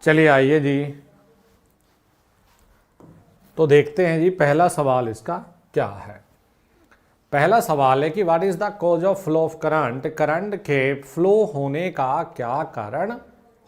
चलिए आइए जी, तो देखते हैं जी पहला सवाल इसका क्या है। पहला सवाल है कि what is the cause of flow of current, current के फ्लो होने का क्या कारण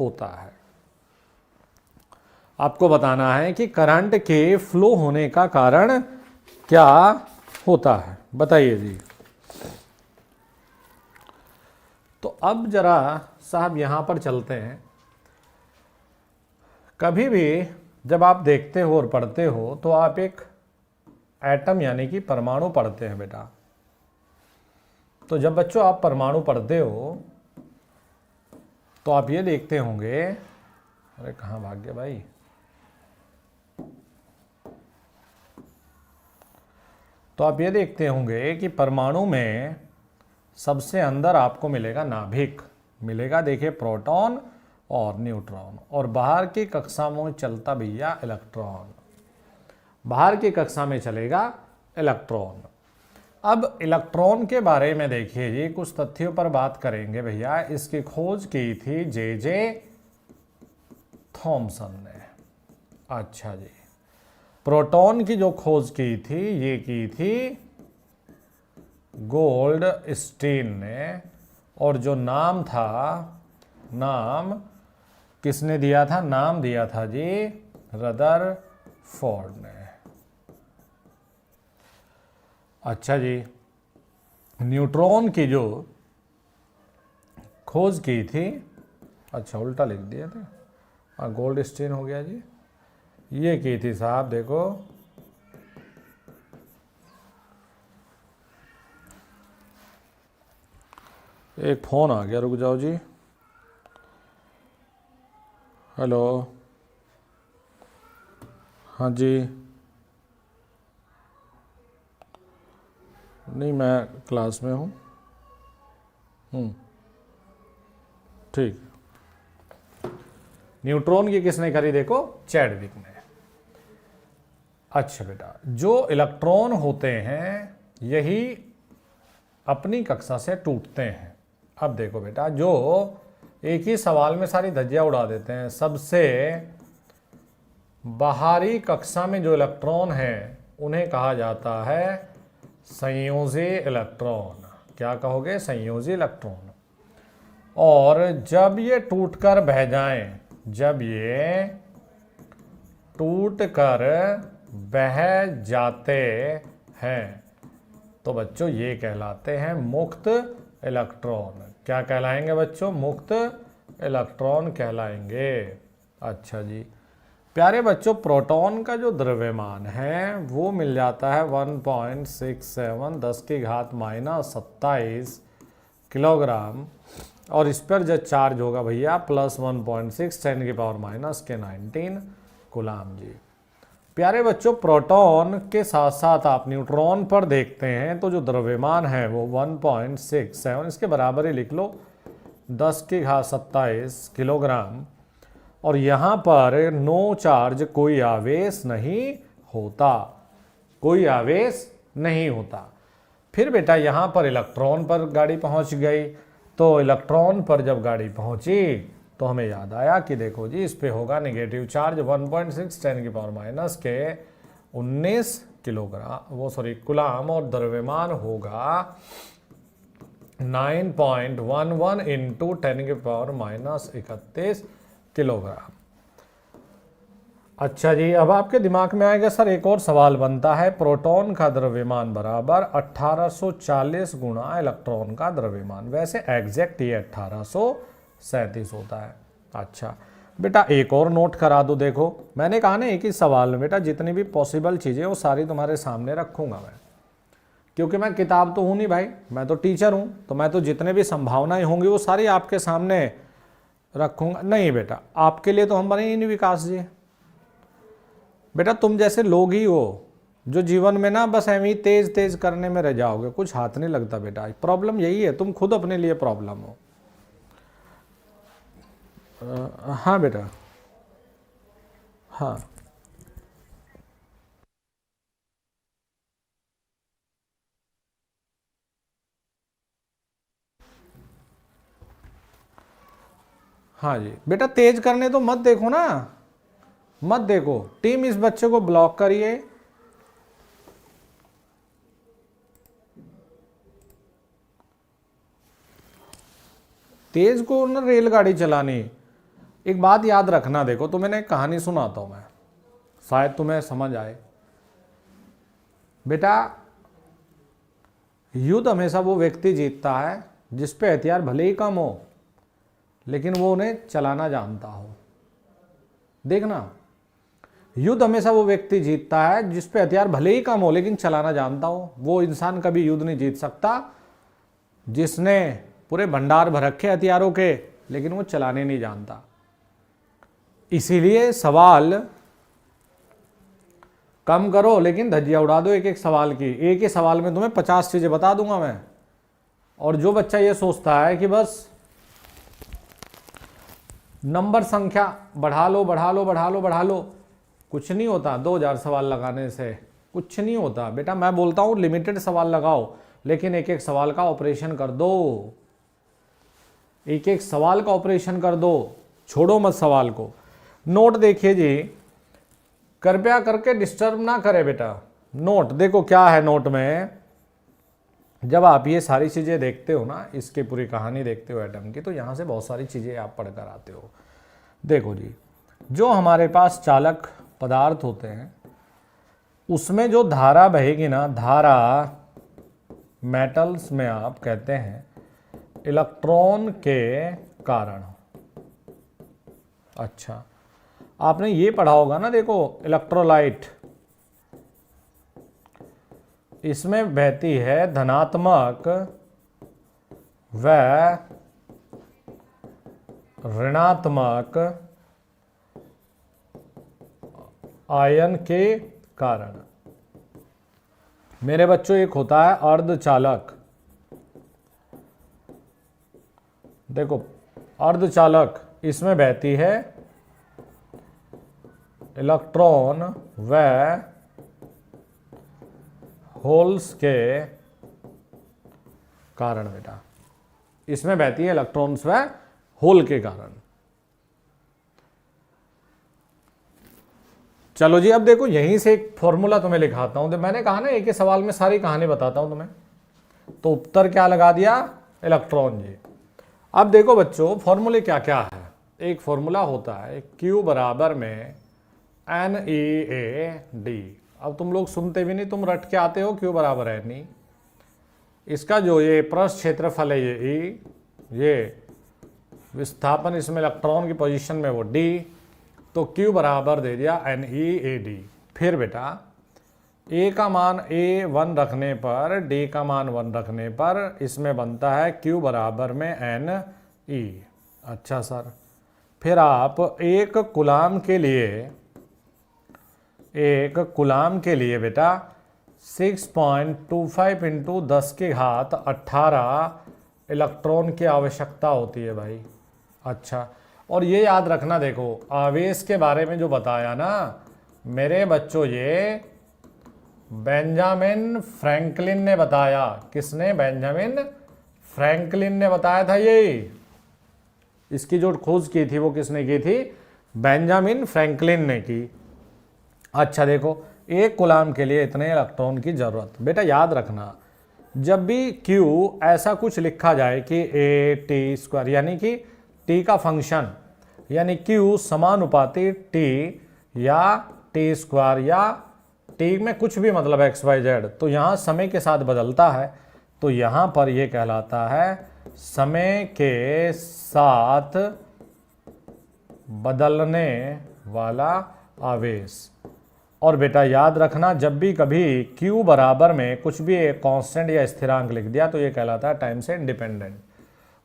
होता है। आपको बताना है कि करंट के फ्लो होने का कारण क्या होता है, बताइए जी। तो अब जरा साहब यहां पर चलते हैं। कभी भी जब आप देखते हो और पढ़ते हो तो आप एक एटम यानी कि परमाणु पढ़ते हैं बेटा। तो जब बच्चों आप परमाणु पढ़ते हो तो आप ये देखते होंगे, अरे कहाँ भाग गया भाई, तो आप ये देखते होंगे कि परमाणु में सबसे अंदर आपको मिलेगा नाभिक, मिलेगा देखिए प्रोटॉन और न्यूट्रॉन, और बाहर की कक्षा में चलता भैया इलेक्ट्रॉन, बाहर की कक्षा में चलेगा इलेक्ट्रॉन। अब इलेक्ट्रॉन के बारे में देखिए जी, कुछ तथ्यों पर बात करेंगे भैया। इसकी खोज की थी जे थॉमसन ने। अच्छा जी, प्रोटॉन की जो खोज की थी ये की थी गोल्ड स्टीन ने, और जो नाम था, नाम किसने दिया था, नाम दिया था जी रदरफोर्ड ने। अच्छा जी, न्यूट्रॉन की जो खोज की थी, अच्छा उल्टा लिख दिया था, हाँ गोल्ड स्टीन हो गया जी, ये की थी साहब देखो एक फ़ोन आ गया, रुक जाओ जी। हेलो, हाँ जी, नहीं मैं क्लास में हूँ। ठीक। न्यूट्रॉन की किसने करी देखो, चैडविक ने। अच्छा बेटा, जो इलेक्ट्रॉन होते हैं यही अपनी कक्षा से टूटते हैं। अब देखो बेटा, जो एक ही सवाल में सारी धज्जियां उड़ा देते हैं, सबसे बाहरी कक्षा में जो इलेक्ट्रॉन है उन्हें कहा जाता है संयोजी इलेक्ट्रॉन। क्या कहोगे, संयोजी इलेक्ट्रॉन। और जब ये टूटकर बह जाएं, जब ये टूटकर बह जाते हैं तो बच्चों ये कहलाते हैं मुक्त इलेक्ट्रॉन। क्या कहलाएंगे बच्चों, मुक्त इलेक्ट्रॉन कहलाएंगे। अच्छा जी, प्यारे बच्चों, प्रोटॉन का जो द्रव्यमान है वो मिल जाता है 1.67 10⁻⁻27 किलोग्राम, और इस पर जो चार्ज होगा भैया प्लस 1.6 10⁻⁻19 कूलाम जी। प्यारे बच्चों, प्रोटॉन के साथ साथ आप न्यूट्रॉन पर देखते हैं तो जो द्रव्यमान है वो 1.67 इसके बराबर ही लिख लो 10⁻27 किलोग्राम, और यहाँ पर नो चार्ज, कोई आवेश नहीं होता, कोई आवेश नहीं होता। फिर बेटा यहाँ पर इलेक्ट्रॉन पर गाड़ी पहुँच गई, तो इलेक्ट्रॉन पर जब गाड़ी पहुँची तो हमें याद आया कि देखो जी इस पे होगा नेगेटिव चार्ज 1.6 10⁻⁻19 किलोग्राम, वो सॉरी कूलाम, और द्रव्यमान होगा 9.11 इंटू 10⁻31 किलोग्राम। अच्छा जी, अब आपके दिमाग में आएगा सर एक और सवाल बनता है, प्रोटॉन का द्रव्यमान बराबर 1840 गुणा इलेक्ट्रॉन का द्रव्यमान। वैसे एग्जैक्ट ये 1837 होता है। अच्छा बेटा, एक और नोट करा दो, देखो मैंने कहा ना एक ही सवाल में बेटा जितनी भी पॉसिबल चीज़ें वो सारी तुम्हारे सामने रखूंगा मैं, क्योंकि मैं किताब तो हूँ नहीं भाई, मैं तो टीचर हूँ, तो मैं तो जितने भी संभावनाएं होंगी वो सारी आपके सामने रखूंगा। नहीं बेटा, आपके लिए तो हम बने ही नहीं विकास जी। बेटा तुम जैसे लोग ही हो जो जीवन में ना बस ऐਵੇਂ ही तेज तेज करने में रह जाओगे, कुछ हाथ नहीं लगता बेटा। प्रॉब्लम यही है, तुम खुद अपने लिए प्रॉब्लम हो। हाँ बेटा, हाँ हाँ जी बेटा, तेज करने तो मत देखो ना, मत देखो। टीम इस बच्चे को ब्लॉक करिए। तेज को ना रेलगाड़ी चलानी। एक बात याद रखना, देखो तो मैंने एक कहानी सुनाता हूं मैं, शायद तुम्हें समझ आए। बेटा, युद्ध हमेशा वो व्यक्ति जीतता है जिस पे हथियार भले ही कम हो लेकिन वो उन्हें चलाना जानता हो। देखना, युद्ध हमेशा वो व्यक्ति जीतता है जिस पे हथियार भले ही कम हो लेकिन चलाना जानता हो। वो इंसान कभी युद्ध नहीं जीत सकता जिसने पूरे भंडार भर रखे हथियारों के लेकिन वो चलाने नहीं जानता। इसीलिए सवाल कम करो लेकिन धज्जियां उड़ा दो एक एक सवाल की। एक ही सवाल में तुम्हें 50 चीजें बता दूंगा मैं। और जो बच्चा ये सोचता है कि बस नंबर संख्या बढ़ा लो बढ़ा लो बढ़ा लो बढ़ा लो, कुछ नहीं होता। 2000 सवाल लगाने से कुछ नहीं होता बेटा। मैं बोलता हूं लिमिटेड सवाल लगाओ लेकिन एक एक सवाल का ऑपरेशन कर दो, एक एक सवाल का ऑपरेशन कर दो, छोड़ो मत सवाल को। नोट देखिए जी, कृपया करके डिस्टर्ब ना करे बेटा। नोट देखो क्या है नोट में। जब आप ये सारी चीज़ें देखते हो ना, इसकी पूरी कहानी देखते हो एटम की, तो यहाँ से बहुत सारी चीज़ें आप पढ़ कर आते हो। देखो जी, जो हमारे पास चालक पदार्थ होते हैं उसमें जो धारा बहेगी ना, धारा मेटल्स में आप कहते हैं इलेक्ट्रॉन के कारण। अच्छा, आपने ये पढ़ा होगा ना, देखो इलेक्ट्रोलाइट, इसमें बहती है धनात्मक व ऋणात्मक आयन के कारण। मेरे बच्चों, एक होता है अर्धचालक। देखो अर्धचालक, इसमें बहती है इलेक्ट्रॉन व होल्स के कारण। बेटा, इसमें बहती है इलेक्ट्रॉन्स व होल के कारण। चलो जी, अब देखो यहीं से एक फॉर्मूला तुम्हें लिखाता हूं। मैंने कहा ना एक ही सवाल में सारी कहानी बताता हूं तुम्हें, तो उत्तर क्या लगा दिया? इलेक्ट्रॉन जी। अब देखो बच्चों, फॉर्मूले क्या क्या है। एक फॉर्मूला होता है Q बराबर में NeAD। अब तुम लोग सुनते भी नहीं, तुम रट के आते हो Q बराबर है नहीं। इसका जो ये पृष्ठ क्षेत्रफल है ये E, ये विस्थापन इसमें इलेक्ट्रॉन की पोजीशन में वो D, तो Q बराबर दे दिया NeAD। फिर बेटा A का मान A1 रखने पर, D का मान 1 रखने पर इसमें बनता है Q बराबर में Ne। अच्छा सर, फिर आप एक कूलाम के लिए बेटा 6.25 इंटू 10 के घात 18 इलेक्ट्रॉन की आवश्यकता होती है भाई। अच्छा, और ये याद रखना, देखो आवेश के बारे में जो बताया ना मेरे बच्चों, ये बेंजामिन फ्रैंकलिन ने बताया। किसने? बेंजामिन फ्रैंकलिन ने बताया था। ये इसकी जो खोज की थी वो किसने की थी? बेंजामिन फ्रैंकलिन ने की। अच्छा देखो, एक कूलाम के लिए इतने इलेक्ट्रॉन की जरूरत। बेटा याद रखना, जब भी Q ऐसा कुछ लिखा जाए कि AT², यानी कि T का फंक्शन, यानी Q समानुपाती T या T² या T में कुछ भी मतलब XYZ, तो यहाँ समय के साथ बदलता है, तो यहाँ पर ये कहलाता है समय के साथ बदलने वाला आवेश। और बेटा याद रखना, जब भी कभी Q बराबर में कुछ भी एक कांस्टेंट या स्थिरांक लिख दिया तो ये कहलाता है टाइम से इंडिपेंडेंट।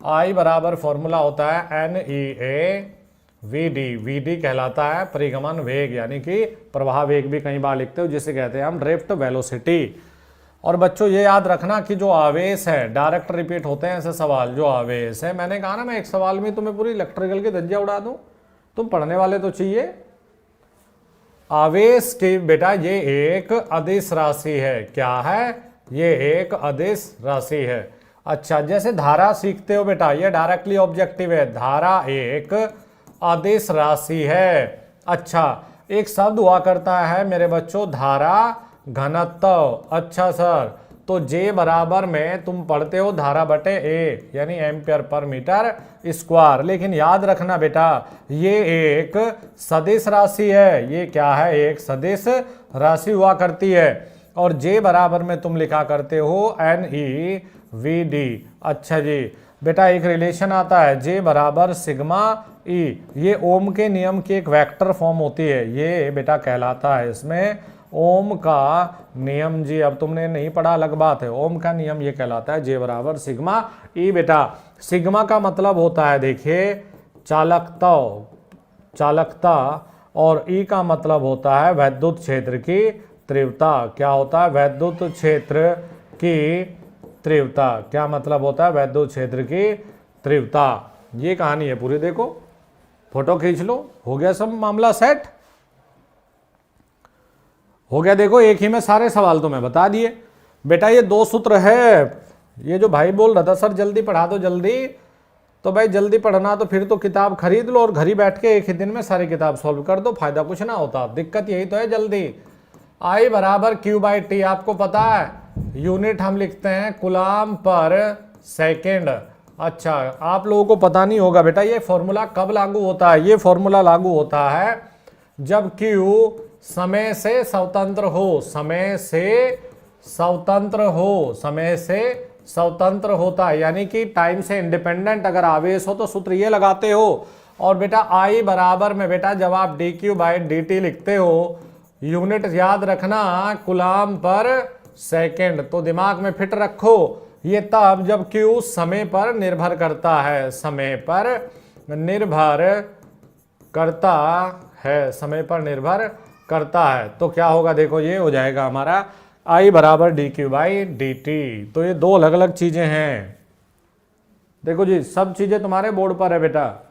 I बराबर फॉर्मूला होता है NeAVD। VD कहलाता है परिगमन वेग, यानी कि प्रवाह वेग भी कई बार लिखते हो, जिसे कहते हैं हम ड्रिफ्ट वेलोसिटी। और बच्चों ये याद रखना कि जो आवेश है, डायरेक्ट रिपीट होते हैं ऐसे सवाल, जो आवेश है, मैंने कहा ना मैं एक सवाल में तुम्हें पूरी इलेक्ट्रिकल की धज्जियां उड़ा दूं, तुम पढ़ने वाले तो चाहिए। आवेश की बेटा ये एक अदिश राशि है। क्या है? ये एक अदिश राशि है। अच्छा, जैसे धारा सीखते हो बेटा, ये डायरेक्टली ऑब्जेक्टिव है। धारा एक अदिश राशि है। अच्छा, एक शब्द हुआ करता है मेरे बच्चों, धारा घनत्व। अच्छा सर, तो J बराबर में तुम पढ़ते हो धारा बटे A, यानी एम्पियर पर मीटर स्क्वायर। लेकिन याद रखना बेटा, ये एक सदिश राशि है। ये क्या है? एक सदिश राशि हुआ करती है। और J बराबर में तुम लिखा करते हो NeVd। अच्छा जी बेटा, एक रिलेशन आता है J बराबर सिग्मा E। ये ओम के नियम की एक वेक्टर फॉर्म होती है। ये बेटा कहलाता है इसमें ओम का नियम जी। अब तुमने नहीं पढ़ा अलग बात है, ओम का नियम ये कहलाता है J बराबर सिग्मा E। बेटा सिग्मा का मतलब होता है, देखिए, चालकता, और E का मतलब होता है वैद्युत क्षेत्र की तीव्रता। क्या होता है? वैद्युत क्षेत्र की तीव्रता। क्या मतलब होता है? वैद्युत क्षेत्र की तीव्रता। ये कहानी है पूरी, देखो फोटो खींच लो, हो गया सब मामला सेट, हो गया। देखो एक ही में सारे सवाल तुम्हें बता दिए बेटा। ये दो सूत्र है। ये जो भाई बोल रहा था सर जल्दी पढ़ा दो जल्दी, तो भाई जल्दी पढ़ना तो फिर तो किताब खरीद लो और घर ही बैठ के एक ही दिन में सारी किताब सॉल्व कर दो, फायदा कुछ ना होता। दिक्कत यही तो है जल्दी। I बराबर Q/T आपको पता है, यूनिट हम लिखते हैं कूलाम पर सेकेंड। अच्छा, आप लोगों को पता नहीं होगा बेटा, ये फॉर्मूला कब लागू होता है? ये फॉर्मूला लागू होता है जब Q समय से स्वतंत्र हो, समय से स्वतंत्र होता है, यानी कि टाइम से इंडिपेंडेंट अगर आवेश हो तो सूत्र ये लगाते हो। और बेटा I बराबर में बेटा जब आप dQ/dt लिखते हो, यूनिट याद रखना कूलाम पर सेकेंड, तो दिमाग में फिट रखो। ये तब जब Q समय पर निर्भर करता है, समय पर निर्भर करता है। तो क्या होगा? देखो ये हो जाएगा हमारा I बराबर dQ/dt। तो ये दो अलग अलग चीजें हैं। देखो जी, सब चीजें तुम्हारे बोर्ड पर है बेटा।